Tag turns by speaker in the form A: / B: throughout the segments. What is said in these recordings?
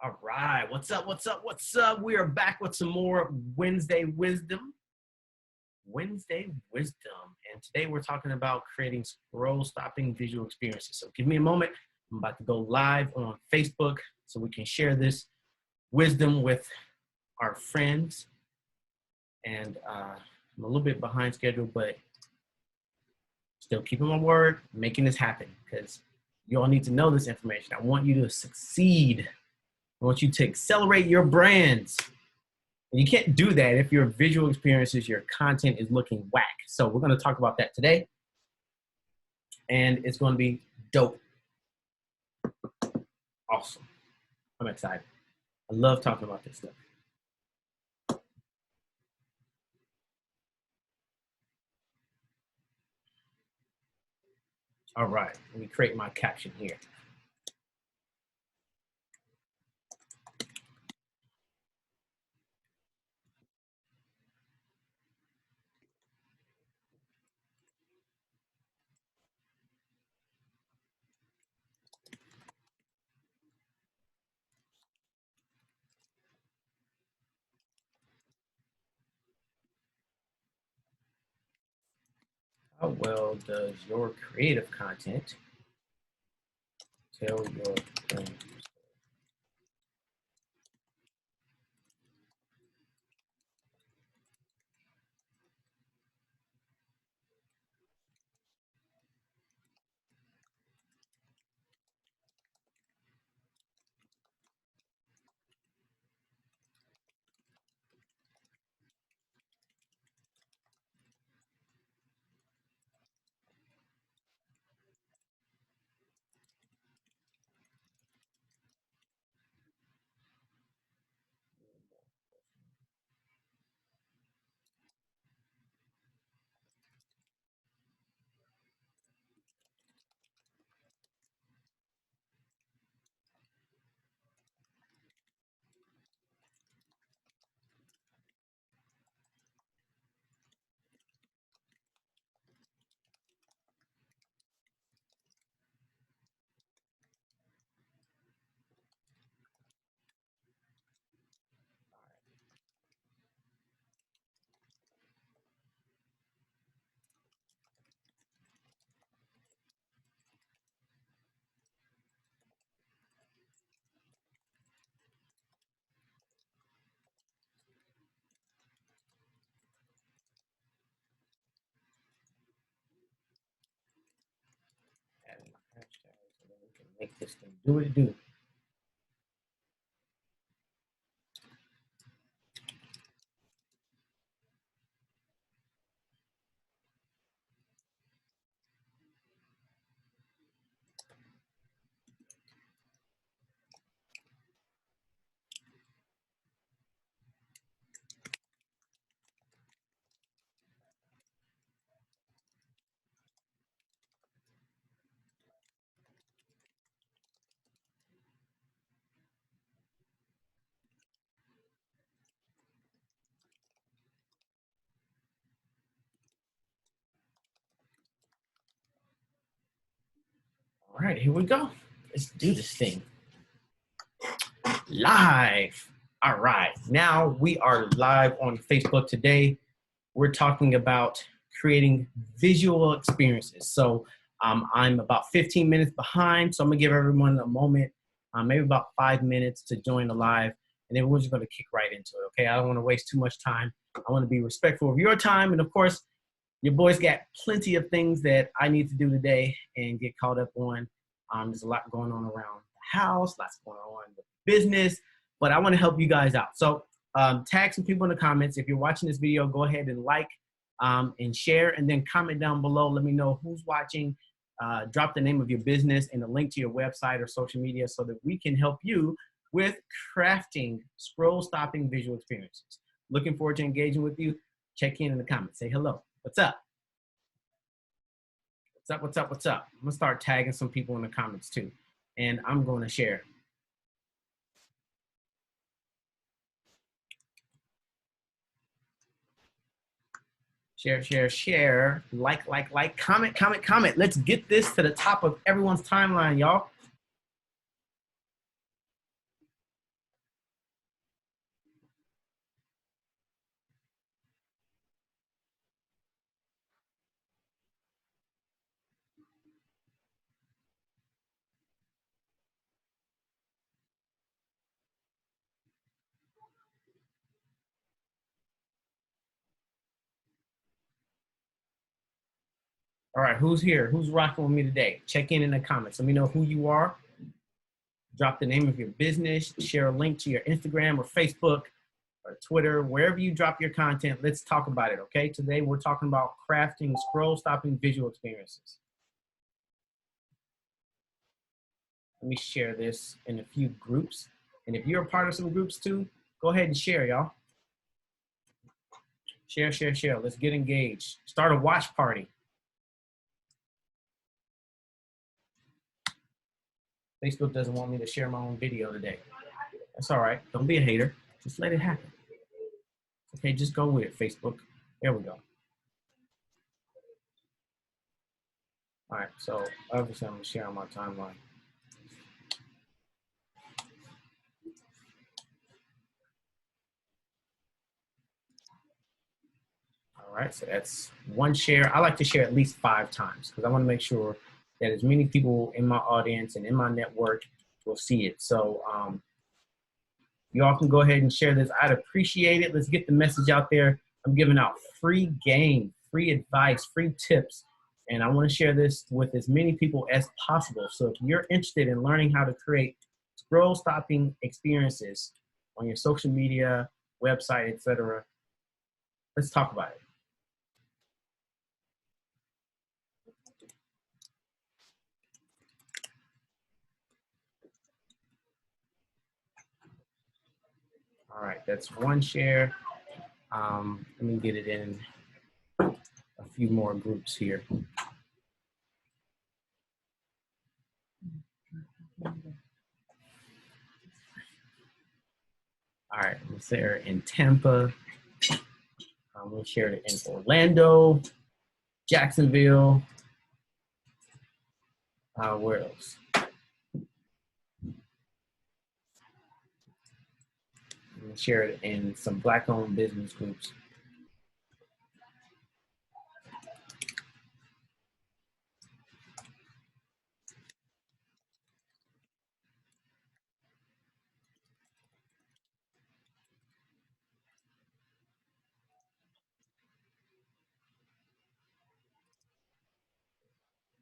A: All right, what's up, what's up, what's up? We are back with some more Wednesday Wisdom. And today we're talking about creating scroll-stopping visual experiences. So give me a moment. I'm about to go live on Facebook so we can share this wisdom with our friends. And I'm a little bit behind schedule, but still keeping my word, making this happen because you all need to know this information. I want you to succeed. I want you to accelerate your brands. And you can't do that if your visual experiences, your content is looking whack. So we're going to talk about that today. And it's going to be dope. Awesome. I'm excited. I love talking about this stuff. All right, let me create my caption here. How well does your creative content tell your brand? Adding my hashtags so that we can make this thing do what it do. All right, here we go. Let's do this thing. Live. All right, now we are live on Facebook today. We're talking about creating visual experiences. So I'm about 15 minutes behind, so I'm gonna give everyone a moment, maybe about 5 minutes to join the live, and then we're just gonna kick right into it, okay? I don't wanna waste too much time. I wanna be respectful of your time, and of course, your boy's got plenty of things that I need to do today and get caught up on. There's a lot going on around the house, lots going on with business, but I wanna help you guys out. So tag some people in the comments. If you're watching this video, go ahead and like and share, and then comment down below. Let me know who's watching. Drop the name of your business and a link to your website or social media so that we can help you with crafting scroll-stopping visual experiences. Looking forward to engaging with you. Check in the comments. Say hello. What's up? What's up, what's up, what's up? I'm gonna start tagging some people in the comments too. And I'm gonna share. Share, share, share, like, comment, comment, comment. Let's get this to the top of everyone's timeline, y'all. All right, who's here? Who's rocking with me today? Check in the comments. Let me know who you are. Drop the name of your business. Share a link to your Instagram or Facebook or Twitter, wherever you drop your content. Let's talk about it, okay? Today we're talking about crafting scroll-stopping visual experiences. Let me share this in a few groups. And if you're a part of some groups too, go ahead and share, y'all. Share, share, share. Let's get engaged. Start a watch party. Facebook doesn't want me to share my own video today. That's all right. Don't be a hater. Just let it happen. Okay, just go with it, Facebook. There we go. All right, so obviously I'm gonna share on my timeline. All right, so that's one share. I like to share at least 5 times because I want to make sure that as many people in my audience and in my network will see it. So y'all can go ahead and share this. I'd appreciate it. Let's get the message out there. I'm giving out free game, free advice, free tips, and I want to share this with as many people as possible. So if you're interested in learning how to create scroll-stopping experiences on your social media, website, etc., let's talk about it. All right, that's one share. Let me get it in a few more groups here. All right, let's share it in Tampa. We'll share it in Orlando, Jacksonville. Where else? We'll share it in some Black-owned business groups.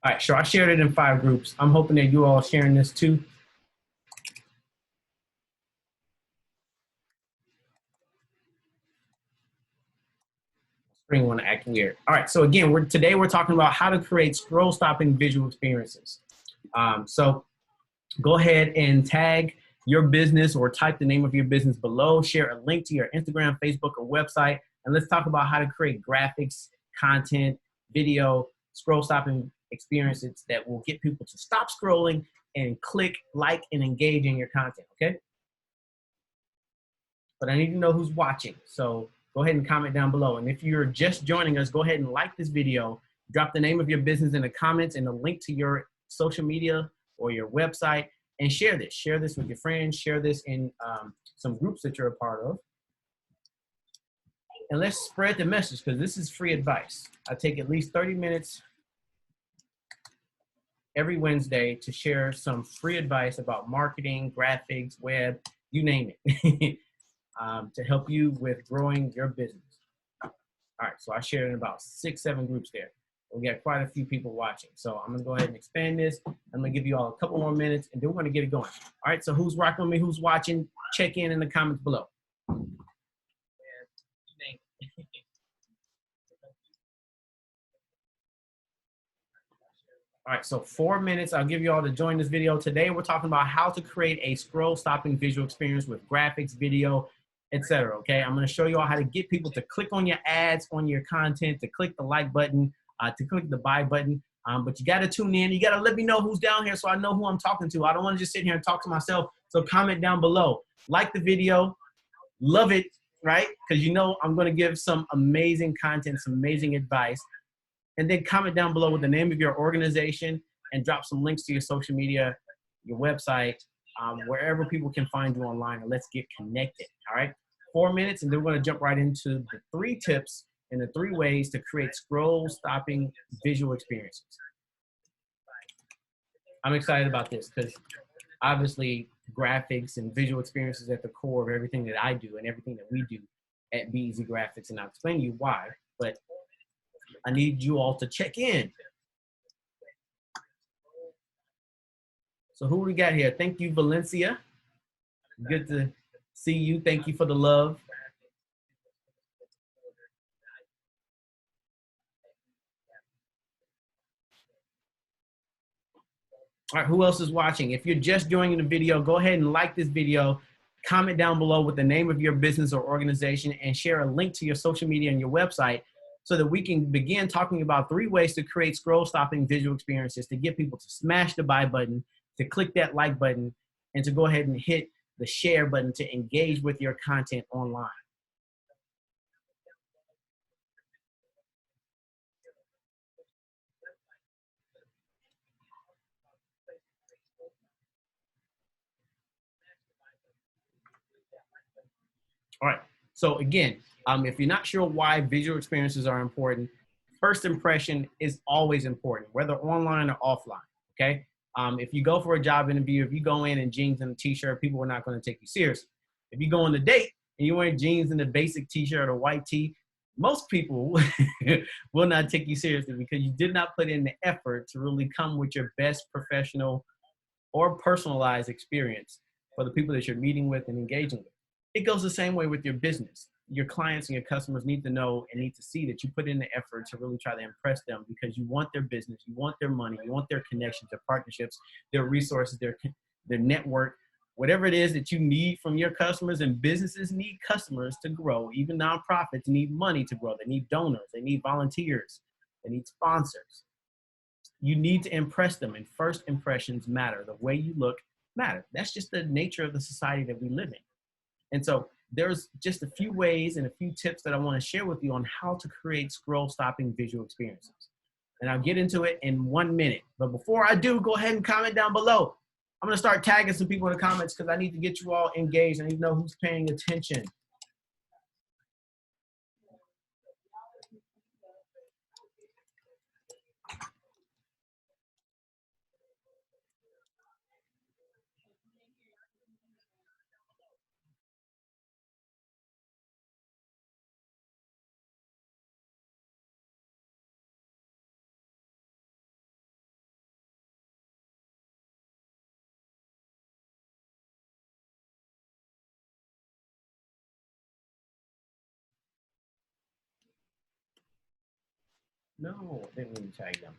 A: All right, so I shared it in 5 groups. I'm hoping that you all are sharing this too. Screen want to act weird. All right, so again, today we're talking about how to create scroll-stopping visual experiences. So go ahead and tag your business or type the name of your business below. Share a link to your Instagram, Facebook, or website, and let's talk about how to create graphics, content, video, scroll-stopping experiences that will get people to stop scrolling and click, like, and engage in your content, okay? But I need to know who's watching, so go ahead and comment down below. And if you're just joining us, go ahead and like this video, drop the name of your business in the comments and a link to your social media or your website, and share this. Share this with your friends, share this in some groups that you're a part of. And let's spread the message because this is free advice. I take at least 30 minutes every Wednesday to share some free advice about marketing, graphics, web, you name it, to help you with growing your business. All right, so I shared in about 6, 7 groups there. We got quite a few people watching. So I'm gonna go ahead and expand this. I'm gonna give you all a couple more minutes and then we're gonna get it going. All right, so who's rocking with me, who's watching, check in the comments below. All right, so 4 minutes, I'll give you all to join this video. Today, we're talking about how to create a scroll-stopping visual experience with graphics, video, etc. Okay, I'm gonna show you all how to get people to click on your ads, on your content, to click the like button, to click the buy button. But you gotta tune in. You gotta let me know who's down here so I know who I'm talking to. I don't wanna just sit here and talk to myself. So comment down below. Like the video, love it, right? Because you know I'm gonna give some amazing content, some amazing advice. And then comment down below with the name of your organization and drop some links to your social media, your website, wherever people can find you online, and let's get connected, all right? 4 minutes, and then we're gonna jump right into the 3 tips and the 3 ways to create scroll-stopping visual experiences. I'm excited about this because obviously graphics and visual experiences at the core of everything that I do and everything that we do at Be Easy Graphics, and I'll explain to you why, but I need you all to check in. So who we got here? Thank you, Valencia. Good to see you. Thank you for the love. All right, who else is watching? If you're just joining the video, go ahead and like this video, comment down below with the name of your business or organization, and share a link to your social media and your website so that we can begin talking about 3 ways to create scroll-stopping visual experiences to get people to smash the buy button, to click that like button, and to go ahead and hit the share button to engage with your content online. All right. So again, if you're not sure why visual experiences are important, first impression is always important, whether online or offline. Okay. If you go for a job interview, if you go in jeans and a t-shirt, people are not going to take you seriously. If you go on a date and you're wearing jeans and a basic t-shirt or white tee, most people will not take you seriously because you did not put in the effort to really come with your best professional or personalized experience for the people that you're meeting with and engaging with. It goes the same way with your business. Your clients and your customers need to know and need to see that you put in the effort to really try to impress them because you want their business, you want their money, you want their connections, their partnerships, their resources, their network, whatever it is that you need from your customers. And businesses need customers to grow. Even nonprofits need money to grow. They need donors, they need volunteers, they need sponsors. You need to impress them, and first impressions matter. The way you look matters. That's just the nature of the society that we live in. And so there's just a few ways and a few tips that I want to share with you on how to create scroll-stopping visual experiences. And I'll get into it in 1 minute. But before I do, go ahead and comment down below. I'm going to start tagging some people in the comments because I need to get you all engaged. I need to know who's paying attention. No, I didn't mean to tag them.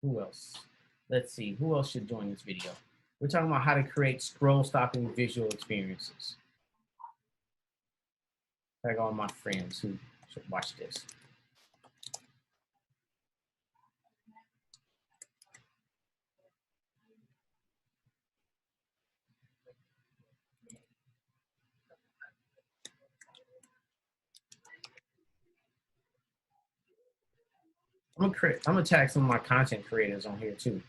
A: Who else? Let's see. Who else should join this video? We're talking about how to create scroll-stopping visual experiences. Tag all my friends who should watch this. I'm gonna tag some of my content creators on here too.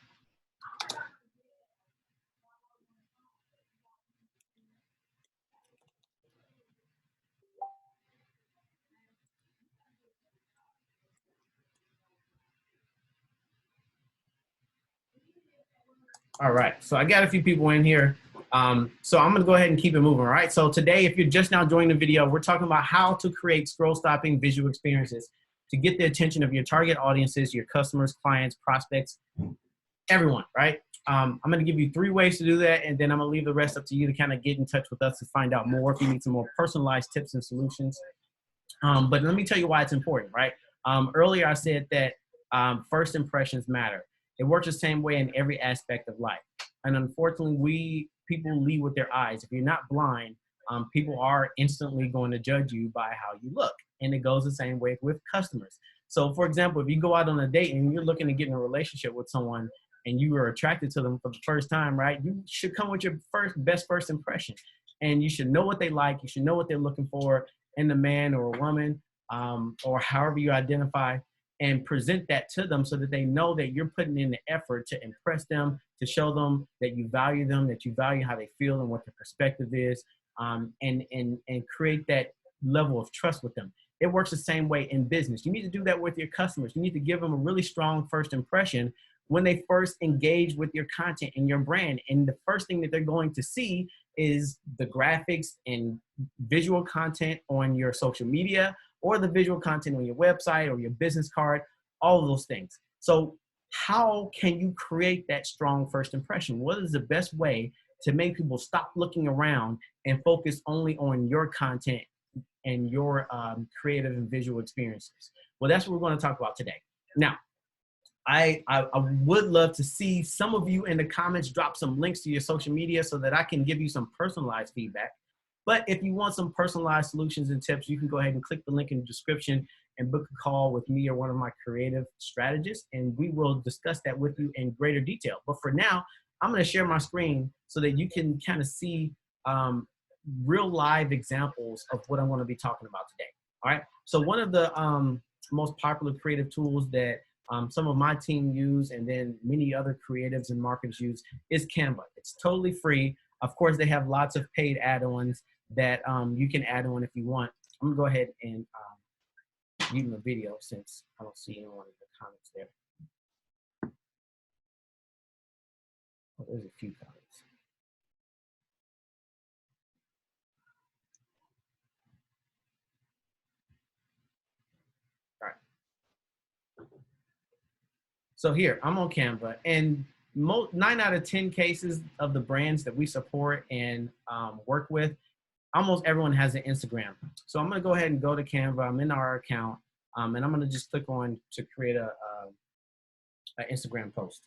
A: All right, so I got a few people in here. So I'm gonna go ahead and keep it moving, all right? So today, if you're just now joining the video, we're talking about how to create scroll-stopping visual experiences to get the attention of your target audiences, your customers, clients, prospects, everyone, right? I'm gonna give you 3 ways to do that, and then I'm gonna leave the rest up to you to kind of get in touch with us to find out more if you need some more personalized tips and solutions. But let me tell you why it's important, right? Earlier I said that first impressions matter. It works the same way in every aspect of life. And unfortunately, people lead with their eyes. If you're not blind, people are instantly going to judge you by how you look. And it goes the same way with customers. So for example, if you go out on a date and you're looking to get in a relationship with someone and you are attracted to them for the first time, right? You should come with your best first impression. And you should know what they like. You should know what they're looking for in a man or a woman, or however you identify, and present that to them so that they know that you're putting in the effort to impress them, to show them that you value them, that you value how they feel and what their perspective is, and create that level of trust with them. It works the same way in business. You need to do that with your customers. You need to give them a really strong first impression when they first engage with your content and your brand. And the first thing that they're going to see is the graphics and visual content on your social media, or the visual content on your website or your business card, all of those things. So how can you create that strong first impression? What is the best way to make people stop looking around and focus only on your content and your creative and visual experiences? Well, that's what we're going to talk about today. Now, I would love to see some of you in the comments drop some links to your social media so that I can give you some personalized feedback. But if you want some personalized solutions and tips, you can go ahead and click the link in the description and book a call with me or one of my creative strategists, and we will discuss that with you in greater detail. But for now, I'm going to share my screen so that you can kind of see real live examples of what I'm going to be talking about today. All right. So one of the most popular creative tools that some of my team use, and then many other creatives and marketers use, is Canva. It's totally free. Of course, they have lots of paid add-ons that you can add on if you want. I'm gonna go ahead and give them a video since I don't see anyone in the comments there. Oh, there's a few comments. All right. So here, I'm on Canva, and 9 out of 10 cases of the brands that we support and work with, almost everyone has an Instagram. So I'm gonna go ahead and go to Canva. I'm in our account, and I'm gonna just click on to create an Instagram post.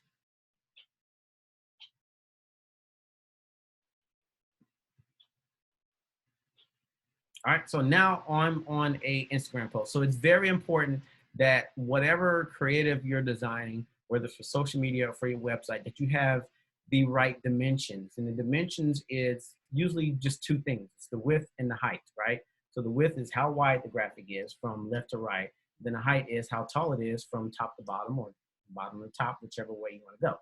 A: All right, so now I'm on a Instagram post. So it's very important that whatever creative you're designing, whether it's for social media or for your website, that you have the right dimensions. And the dimensions is usually just two things. It's the width and the height, right? So the width is how wide the graphic is from left to right. Then the height is how tall it is from top to bottom, or bottom to top, whichever way you want to go,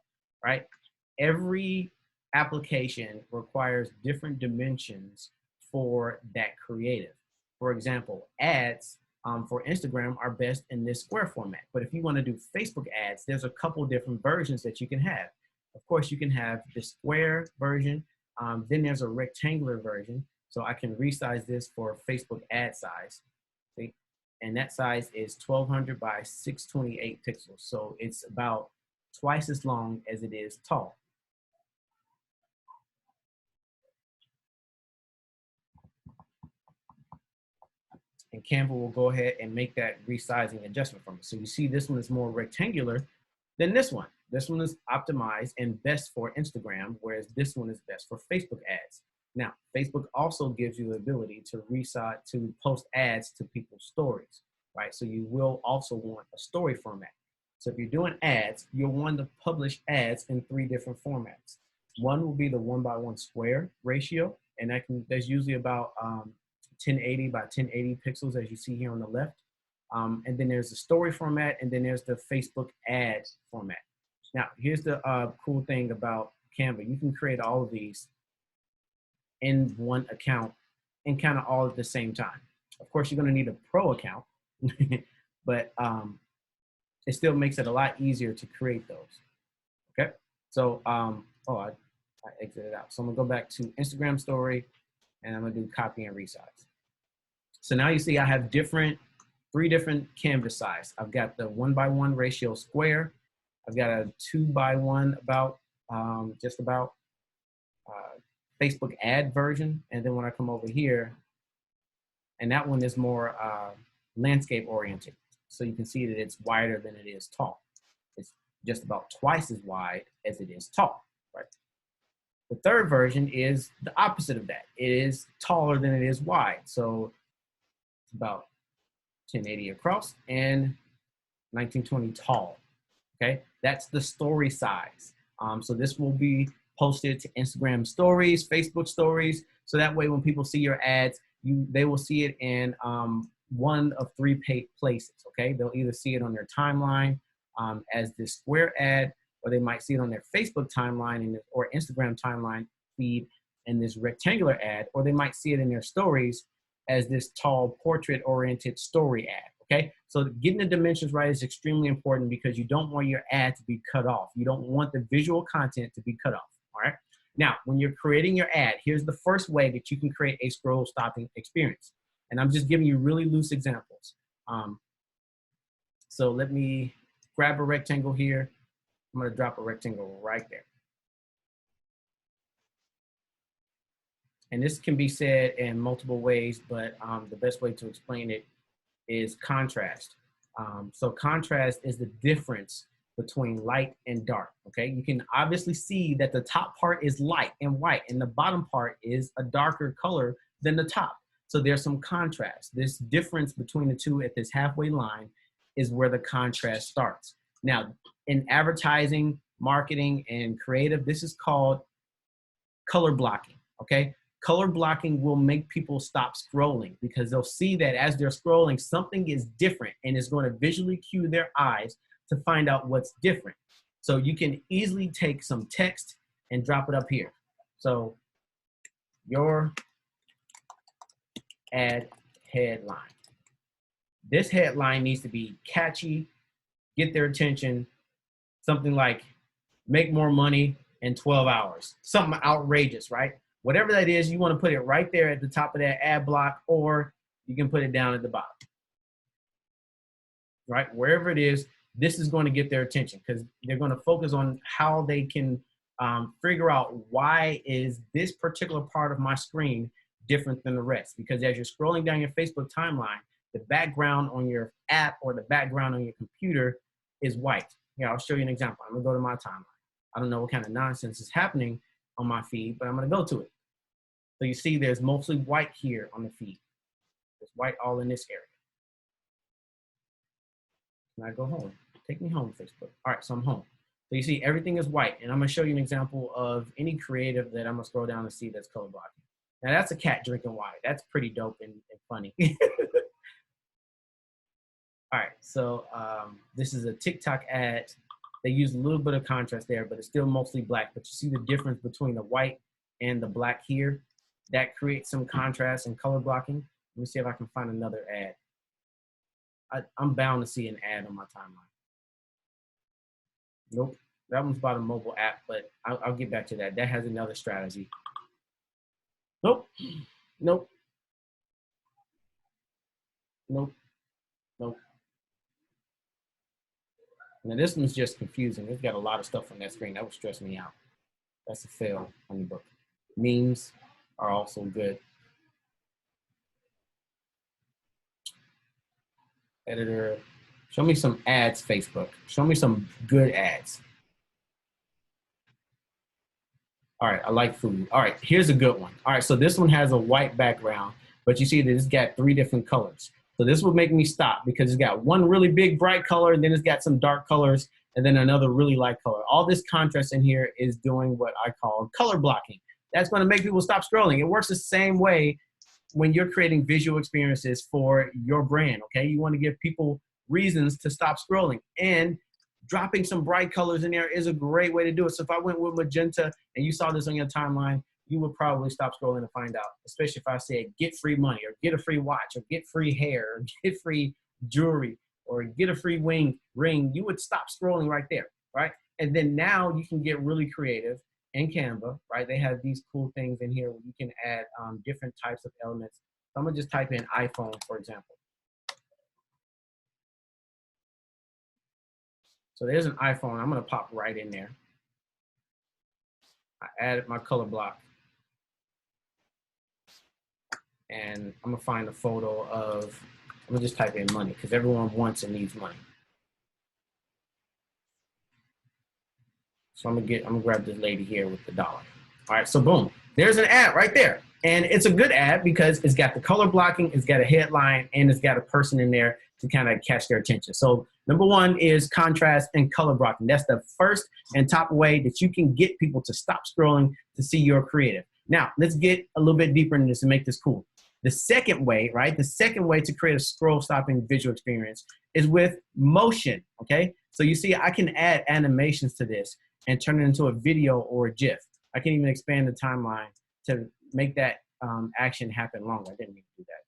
A: right? Every application requires different dimensions for that creative. For example, ads for Instagram are best in this square format. But if you want to do Facebook ads, there's a couple different versions that you can have. Of course, you can have the square version. Then there's a rectangular version. So I can resize this for Facebook ad size. See? And that size is 1200 by 628 pixels. So it's about twice as long as it is tall. And Canva will go ahead and make that resizing adjustment for me. So you see this one is more rectangular than this one. This one is optimized and best for Instagram, whereas this one is best for Facebook ads. Now, Facebook also gives you the ability to resize, to post ads to people's stories, right? So you will also want a story format. So if you're doing ads, you'll want to publish ads in 3 different formats. One will be the 1:1 square ratio, and that's usually about 1080 by 1080 pixels, as you see here on the left. And then there's the story format, and then there's the Facebook ad format. Now, here's the cool thing about Canva. You can create all of these in one account and kind of all at the same time. Of course, you're going to need a pro account, but it still makes it a lot easier to create those. Okay, so I exited out. So I'm gonna go back to Instagram story, and I'm gonna do copy and resize. So now you see I have 3 different canvas size. I've got the 1:1 ratio square. I've got a 2:1 about just about Facebook ad version. And then when I come over here, and that one is more landscape oriented. So you can see that it's wider than it is tall. It's just about twice as wide as it is tall, right? The third version is the opposite of that. It is taller than it is wide. So it's about 1080 across and 1920 tall, okay? That's the story size. So this will be posted to Instagram stories, Facebook stories. So that way when people see your ads, they will see it in one of 3 places, okay? They'll either see it on their timeline as this square ad, or they might see it on their Facebook timeline or Instagram timeline feed in this rectangular ad, or they might see it in their stories as this tall portrait-oriented story ad, Okay, so getting the dimensions right is extremely important because you don't want your ad to be cut off. You don't want the visual content to be cut off, all right? Now, when you're creating your ad, here's the first way that you can create a scroll stopping experience. And I'm just giving you really loose examples. So let me grab a rectangle here. I'm gonna drop a rectangle right there. And this can be said in multiple ways, but the best way to explain it is contrast. So contrast is the difference between light and dark, okay? You can obviously see that the top part is light and white and the bottom part is a darker color than the top. So there's some contrast. This difference between the two at this halfway line is where the contrast starts. Now, in advertising, marketing, and creative, this is called color blocking, okay? Color blocking will make people stop scrolling because they'll see that as they're scrolling, something is different and it's going to visually cue their eyes to find out what's different. So you can easily take some text and drop it up here. So your ad headline. This headline needs to be catchy, get their attention, something like make more money in 12 hours, something outrageous, right? Whatever that is, you want to put it right there at the top of that ad block, or you can put it down at the bottom, right? Wherever it is, this is going to get their attention because they're going to focus on how they can figure out why is this particular part of my screen different than the rest. Because as you're scrolling down your Facebook timeline, the background on your app or the background on your computer is white. Here, I'll show you an example. I'm gonna go to my timeline. I don't know what kind of nonsense is happening on my feed, but I'm gonna go to it. So you see there's mostly white here on the feed. There's white all in this area. Can I go home? Take me home, Facebook. All right, so I'm home. So you see everything is white, and I'm gonna show you an example of any creative that I'm gonna scroll down and see that's color blocking. Now that's a cat drinking water. That's pretty dope and funny. All right, so this is a TikTok ad. They use a little bit of contrast there, but it's still mostly black. But you see the difference between the white and the black here? That creates some contrast and color blocking. Let me see if I can find another ad. I'm bound to see an ad on my timeline. Nope, that one's about a mobile app, but I'll get back to that. That has another strategy. Nope, nope, nope, nope. Now this one's just confusing. It's got a lot of stuff on that screen. That would stress me out. That's a fail on your book. Memes are also good. Editor, show me some ads, Facebook. Show me some good ads. All right, I like food. All right, here's a good one. All right, so this one has a white background, but you see that it's got 3 different colors. So this will make me stop because it's got one really big bright color, and then it's got some dark colors, and then another really light color. All this contrast in here is doing what I call color blocking. That's gonna make people stop scrolling. It works the same way when you're creating visual experiences for your brand, okay? You wanna give people reasons to stop scrolling, and dropping some bright colors in there is a great way to do it. So if I went with magenta and you saw this on your timeline, you would probably stop scrolling to find out, especially if I said get free money or get a free watch or get free hair or get free jewelry or get a free ring. You would stop scrolling right there, right? And then now you can get really creative in Canva, right? They have these cool things in here where you can add different types of elements. So I'm gonna just type in iPhone, for example. So there's an iPhone. I'm gonna pop right in there. I added my color block. And I'm gonna find a photo of, I'm gonna just type in money because everyone wants and needs money. So I'm gonna grab this lady here with the dollar. All right, so boom, there's an ad right there. And it's a good ad because it's got the color blocking, it's got a headline, and it's got a person in there to kind of catch their attention. So number 1 is contrast and color blocking. That's the first and top way that you can get people to stop scrolling to see your creative. Now, let's get a little bit deeper into this and make this cool. The second way, right? The second way to create a scroll stopping visual experience is with motion, okay? So you see, I can add animations to this and turn it into a video or a GIF. I can even expand the timeline to make that action happen longer. I didn't mean to do that.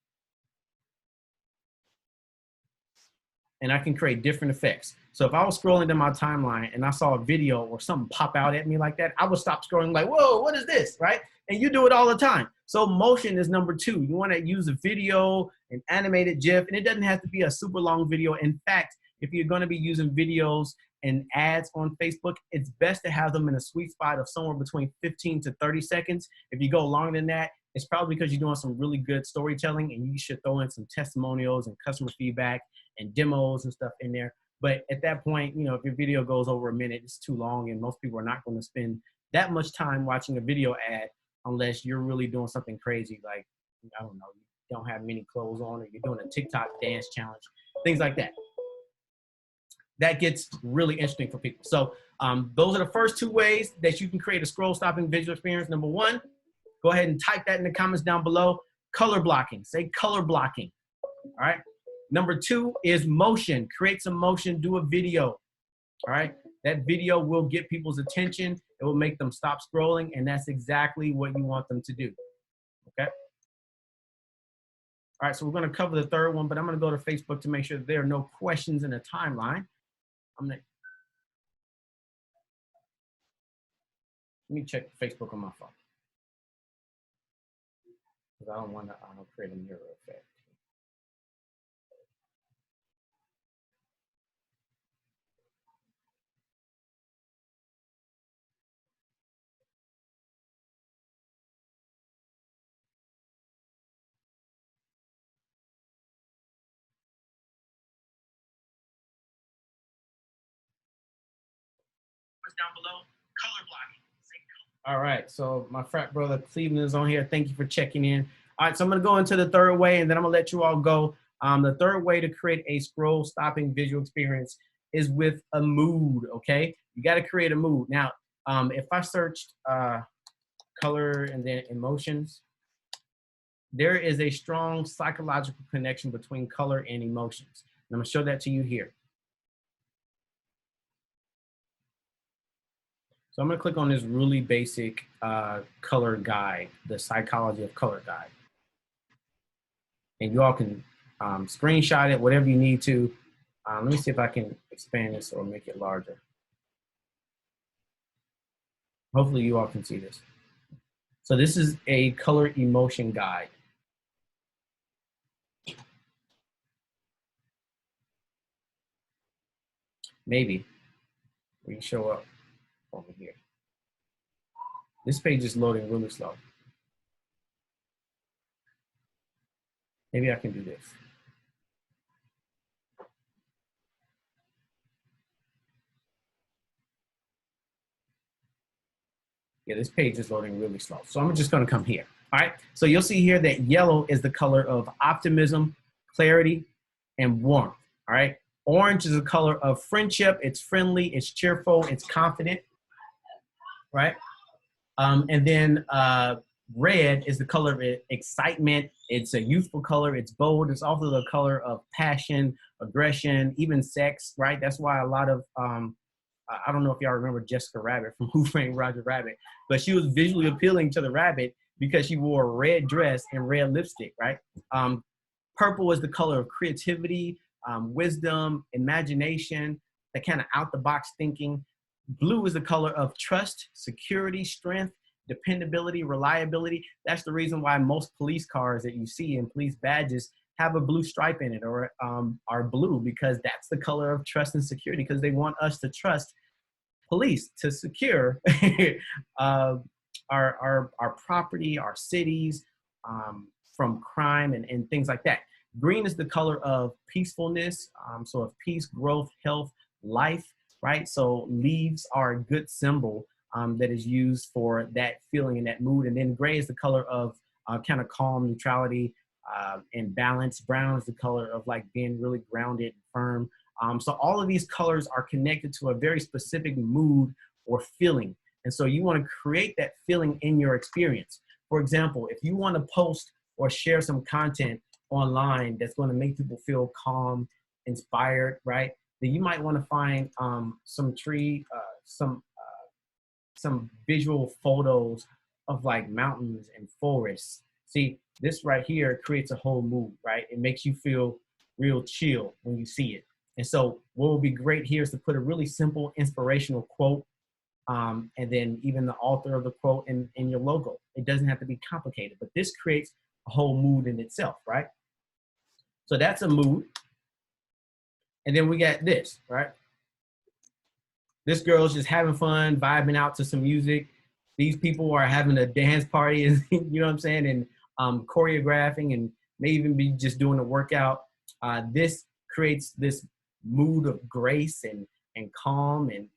A: and I can create different effects. So if I was scrolling down my timeline and I saw a video or something pop out at me like that, I would stop scrolling like, whoa, what is this, right? And you do it all the time. So motion is number 2. You want to use a video, an animated GIF, and it doesn't have to be a super long video. In fact, if you're going to be using videos and ads on Facebook, it's best to have them in a sweet spot of somewhere between 15 to 30 seconds. If you go longer than that, it's probably because you're doing some really good storytelling, and you should throw in some testimonials and customer feedback and demos and stuff in there. But at that point, you know, if your video goes over a minute, it's too long, and most people are not going to spend that much time watching a video ad unless you're really doing something crazy, like, I don't know, you don't have many clothes on, or you're doing a TikTok dance challenge, things like that. That gets really interesting for people. So those are the first 2 ways that you can create a scroll stopping visual experience. Number 1, go ahead and type that in the comments down below. Color blocking, say color blocking, all right? Number 2 is motion. Create some motion, do a video, all right? That video will get people's attention. It will make them stop scrolling, and that's exactly what you want them to do, okay? All right, so we're gonna cover the 3rd one, but I'm gonna go to Facebook to make sure that there are no questions in the timeline. Let me check Facebook on my phone, because I don't want to create a mirror effect. Down below, color blocking. All right, so my frat brother Cleveland is on here. Thank you for checking in. All right, so I'm gonna go into the 3rd way, and then I'm gonna let you all go. The 3rd way to create a scroll stopping visual experience is with a mood, okay? You gotta create a mood. Now, if I searched color and then emotions, there is a strong psychological connection between color and emotions. And I'm gonna show that to you here. So I'm gonna click on this really basic color guide, the psychology of color guide. And you all can screenshot it, whatever you need to. Let me see if I can expand this or make it larger. Hopefully you all can see this. So this is a color emotion guide. Maybe we can show up over here. This page is loading really slow. Maybe I can do this. Yeah, this page is loading really slow. So I'm just gonna come here, all right? So you'll see here that yellow is the color of optimism, clarity, and warmth, all right? Orange is the color of friendship. It's friendly, it's cheerful, it's confident, right? And then red is the color of excitement. It's a youthful color. It's bold. It's also the color of passion, aggression, even sex, right? That's why a lot of, I don't know if y'all remember Jessica Rabbit from Who Framed Roger Rabbit, but she was visually appealing to the rabbit because she wore a red dress and red lipstick, right? Purple is the color of creativity, wisdom, imagination, that kind of out-the-box thinking. Blue is the color of trust, security, strength, dependability, reliability. That's the reason why most police cars that you see and police badges have a blue stripe in it, or are blue, because that's the color of trust and security, because they want us to trust police to secure our property, our cities, from crime and things like that. Green is the color of peacefulness, so of peace, growth, health, life, right? So leaves are a good symbol that is used for that feeling and that mood. And then gray is the color of kind of calm, neutrality, and balance. Brown is the color of like being really grounded and firm. So all of these colors are connected to a very specific mood or feeling. And so you want to create that feeling in your experience. For example, if you want to post or share some content online that's going to make people feel calm, inspired, right? Then you might want to find some visual photos of like mountains and forests. See, this right here creates a whole mood, right? It makes you feel real chill when you see it. And so what would be great here is to put a really simple inspirational quote, and then even the author of the quote in your logo. It doesn't have to be complicated, but this creates a whole mood in itself, right? So that's a mood. And then we got this, right? This girl's just having fun, vibing out to some music. These people are having a dance party, and you know what I'm saying, and choreographing, and may even be just doing a workout. This creates this mood of grace and calm and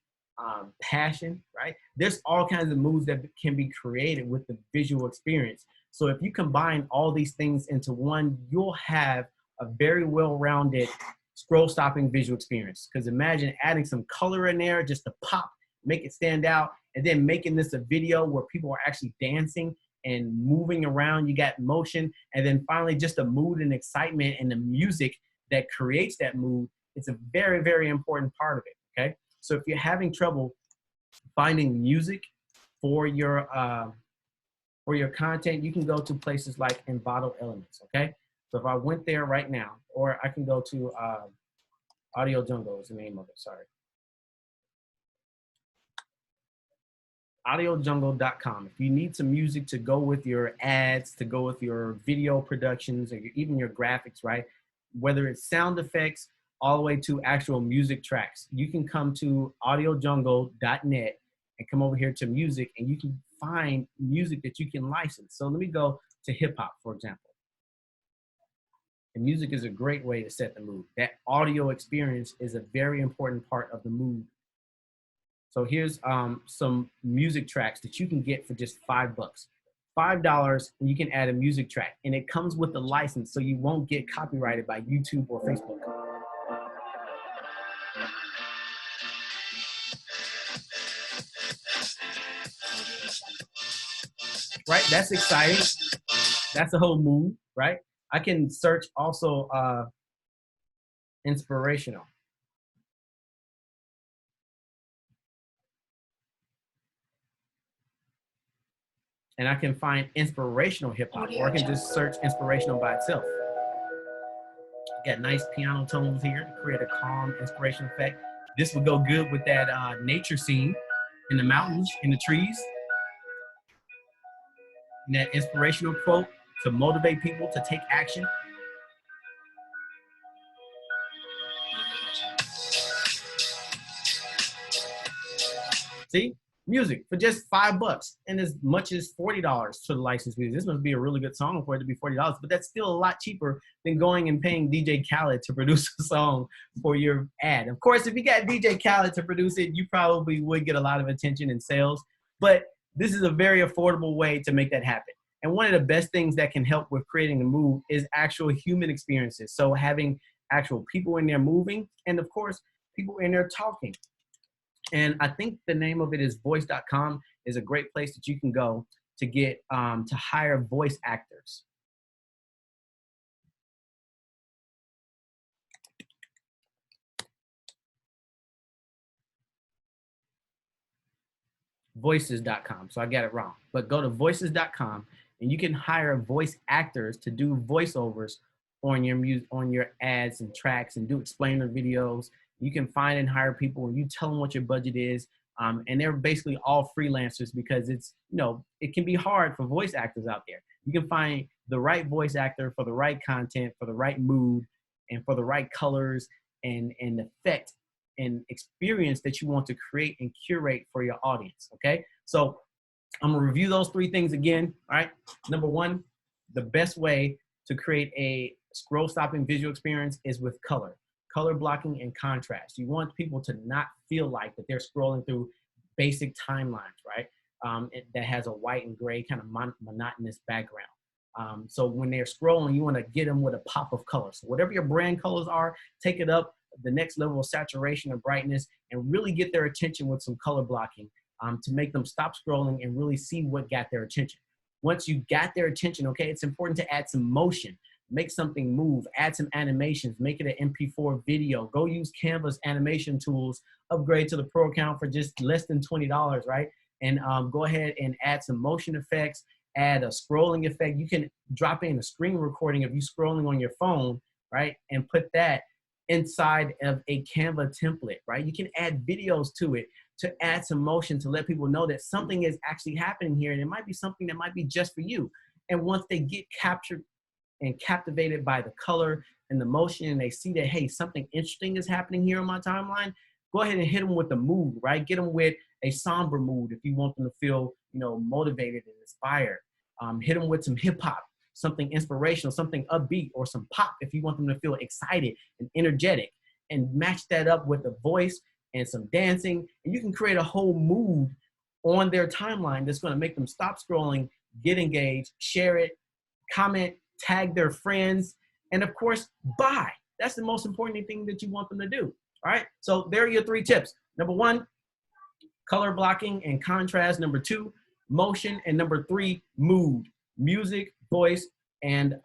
A: passion, right? There's all kinds of moods that can be created with the visual experience. So if you combine all these things into one, you'll have a very well-rounded scroll stopping visual experience. Because imagine adding some color in there just to pop, make it stand out, and then making this a video where people are actually dancing and moving around. You got motion, and then finally just a mood and excitement and the music that creates that mood. It's a very, very important part of it, okay? So if you're having trouble finding music for your content, you can go to places like Envato Elements, okay? So if I went there right now, or I can go to Audio Jungle is the name of it, sorry. AudioJungle.com. If you need some music to go with your ads, to go with your video productions, or even your graphics, right? Whether it's sound effects, all the way to actual music tracks, you can come to audiojungle.net and come over here to music, and you can find music that you can license. So let me go to hip hop, for example. And music is a great way to set the mood. That audio experience is a very important part of the mood. So here's some music tracks that you can get for just $5. $5, and you can add a music track, and it comes with the license, so you won't get copyrighted by YouTube or Facebook. Right, that's exciting. That's a whole mood, right? I can search also inspirational. And I can find inspirational hip hop, or I can just search inspirational by itself. Got nice piano tones here to create a calm, inspirational effect. This would go good with that nature scene in the mountains, in the trees. And that inspirational quote to motivate people to take action. See, music for just $5 and as much as $40 to the licensed music. This must be a really good song for it to be $40, but that's still a lot cheaper than going and paying DJ Khaled to produce a song for your ad. Of course, if you got DJ Khaled to produce it, you probably would get a lot of attention and sales, but this is a very affordable way to make that happen. And one of the best things that can help with creating the mood is actual human experiences. So having actual people in there moving, and of course, people in there talking. And I think the name of it is voice.com is a great place that you can go to get to hire voice actors. Voices.com. So I got it wrong, but go to voices.com and you can hire voice actors to do voiceovers on your music, on your ads and tracks, and do explainer videos. You can find and hire people, and you tell them what your budget is. And they're basically all freelancers, because it's, you know, it can be hard for voice actors out there. You can find the right voice actor for the right content, for the right mood, and for the right colors and effect and experience that you want to create and curate for your audience, okay? So I'm gonna review those 3 things again, all right? Number 1, the best way to create a scroll stopping visual experience is with color blocking and contrast. You want people to not feel like that they're scrolling through basic timelines, right? That has a white and gray kind of monotonous background. So when they're scrolling, you want to get them with a pop of color. So whatever your brand colors are, take it up the next level of saturation and brightness, and really get their attention with some color blocking to make them stop scrolling and really see what got their attention. Once you got their attention, okay, it's important to add some motion. Make something move, add some animations, make it an MP4 video. Go use Canva's animation tools, upgrade to the pro account for just less than $20, right? And go ahead and add some motion effects, add a scrolling effect. You can drop in a screen recording of you scrolling on your phone, right? And put that inside of a Canva template, right? You can add videos to it to add some motion to let people know that something is actually happening here, and it might be something that might be just for you. And once they get captured and captivated by the color and the motion, and they see that, hey, something interesting is happening here on my timeline, go ahead and hit them with the mood, right? Get them with a somber mood if you want them to feel, motivated and inspired. Hit them with some hip hop, something inspirational, something upbeat, or some pop if you want them to feel excited and energetic, and match that up with a voice and some dancing, and you can create a whole mood on their timeline that's going to make them stop scrolling, get engaged, share it, comment, tag their friends, and of course, buy. That's the most important thing that you want them to do. All right. So there are your 3 tips. Number 1, color blocking and contrast. Number 2, motion. And number 3, mood, music, voice, and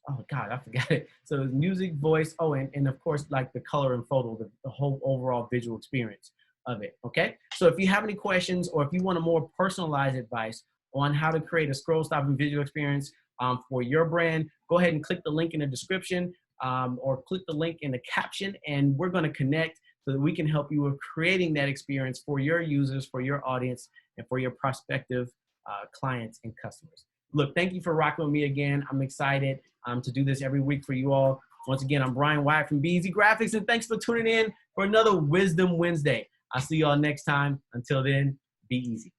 A: oh God, I forgot it. So it's music, voice, and of course, like the color and photo, the whole overall visual experience of it, okay? So if you have any questions, or if you want a more personalized advice on how to create a scroll-stopping visual experience for your brand, go ahead and click the link in the description, or click the link in the caption, and we're gonna connect so that we can help you with creating that experience for your users, for your audience, and for your prospective clients and customers. Look, thank you for rocking with me again. I'm excited to do this every week for you all. Once again, I'm Brian Wyatt from BZ Graphix, and thanks for tuning in for another Wisdom Wednesday. I'll see you all next time. Until then, be easy.